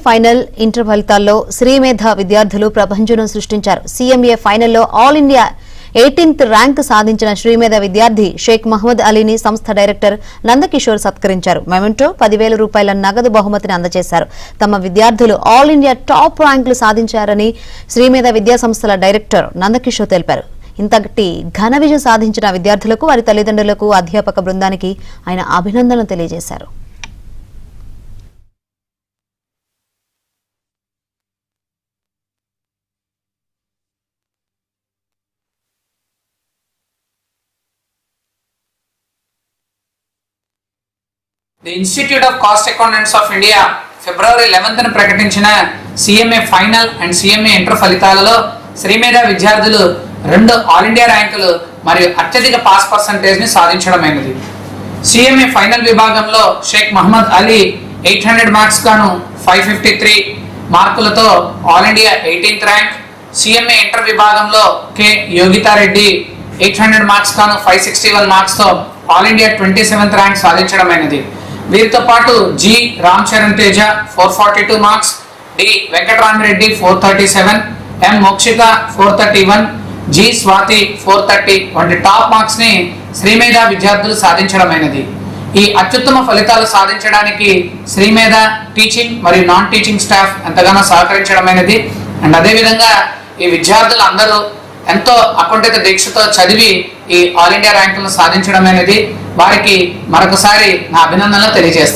Final inter ఫలితాల్లో శ్రీమేధ విద్యార్థులు ప్రపంచం సృష్టించారు. సీఎంఏ ఫైనల్లో ఆల్ ఇండియా 18th ర్యాంక్ సాధించిన శ్రీమేధ విద్యార్థి షేక్ మహమ్మద్ అలీని సంస్థ డైరెక్టర్ నందకిషోర్ సత్కరించారు. మెమెంటో 10,000 రూపాయల నగదు బహుమతిని అందజేశారు. తమ విద్యార్థులు ఆల్ ఇండియా టాప్ ర్యాంకులు సాధించారని శ్రీమేధ విద్యా సంస్థల డైరెక్టర్ నందకిషోర్ తెలిపారు. ఇంతటి ఘన విజయం సాధించిన విద్యార్థులకు, వారి తల్లిదండ్రులకు, అధ్యాపక బృందానికి ఆయన అభినందనలు తెలియజేశారు. The Institute of Cost Accountants of India February 11th ప్రకటించిన CMA final and CMA inter ఫలితాలలో శ్రీమేధ విద్యార్థులు 2 ఆల్ ఇండియా ర్యాంకులు మరియు అత్యధిక పాస్ పర్సంటేజ్ ని సాధించడమైనది. CMA ఫైనల్ విభాగంలో షేక్ మహమ్మద్ అలీ 800 మార్క్స్ గాను 553 మార్కులతో all India 18th rank, CMA inter విభాగంలో కె యోగితారెడ్డి 800 మార్క్స్ గాను 561 మార్క్స్ తో ఆల్ ఇండియా 27th ర్యాంక్ సాధించడమైనది. వీరితో పాటు G Ram Charan Teja 442 marks, D Venkatarami Reddy 437, M Mokshitha 431, G Swathi 430 వంటి టాప్ మార్క్స్ ని శ్రీమేధ విద్యార్థులు సాధించడమైనది. ఈ అత్యుత్తమ ఫలితాలు సాధించడానికి శ్రీమేధ టీచింగ్ మరియు నాన్ టీచింగ్ స్టాఫ్ ఎంతగానో సహకరించడమైనది. అండ్ అదేవిధంగా ఈ విద్యార్థులు అందరూ ఎంతో అకుంఠిత దీక్షతో చదివి ఈ ఆల్ ఇండియా ర్యాంకులను సాధించడమైనది. వారికి మరొకసారి నా అభినందనలు తెలియజేస్తాను.